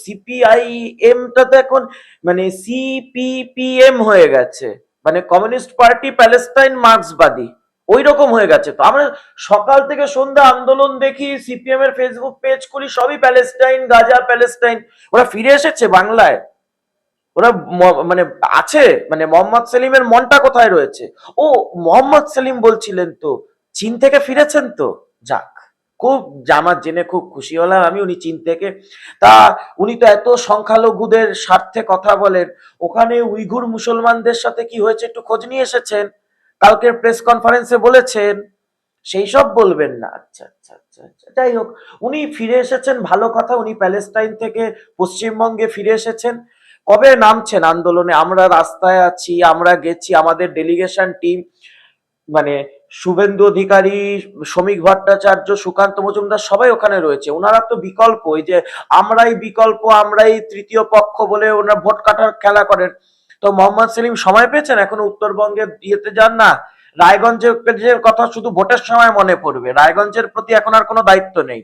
সিপিআইএমটা তো এখন মানে সিপিপিএম হয়ে গেছে, মানে কমিউনিস্ট পার্টি প্যালেস্টাইন মার্ক্সবাদী, ওই রকম হয়ে গেছে। তো আমরা সকাল থেকে সন্ধ্যা আন্দোলন দেখি, সিপিএম এর ফেসবুক পেজ খুলি, সবই প্যালেস্টাইন, গাজা, প্যালেস্টাইন। ওরা ফিরে এসেছে বাংলায়? ওরা মানে আছে, মানে মোহাম্মদ সেলিমের মনটা কোথায় রয়েছে? ও, মোহাম্মদ সেলিম বলছিলেন তো চীন থেকে ফিরেছেন তো, যাক, খুব জামাত জেনে খুব খুশি হলাম আমি, উনি চীন থেকে। তা উনি তো এত সংখ্যালঘুদের স্বার্থে কথা বলেন, ওখানে উইঘুর মুসলমানদের সাথে কি হয়েছে একটু খোঁজ নিয়ে এসেছেন? কালকের প্রেস কনফারেন্সে বলেছেন। সেই সব বলবেন না? আচ্ছা আচ্ছা আচ্ছা আচ্ছা, যাই হোক, উনি ফিরে এসেছেন, ভালো কথা। উনি প্যালেস্টাইন থেকে পশ্চিমবঙ্গে ফিরে এসেছেন। কবে নামছেন আন্দোলনে? আমরা রাস্তায় আছি, আমরা গেছি, আমাদের ডেলিগেশন টিম, মানে শুভেন্দু অধিকারী, শ্রমিক ভট্টাচার্য, সুকান্ত মজুমদার সবাই ওখানে রয়েছে। ওনারা তো বিকল্প, এই যে আমরাই বিকল্প, আমরাই তৃতীয় পক্ষ বলে ওনারা ভোট কাটার খেলা করেন। তো মোহাম্মদ সেলিম সময় পেয়েছেন? এখনো উত্তরবঙ্গে ইয়েতে যান না? রায়গঞ্জের কথা শুধু ভোটের সময় মনে পড়বে, রায়গঞ্জের প্রতি এখন আর কোনো দায়িত্ব নেই।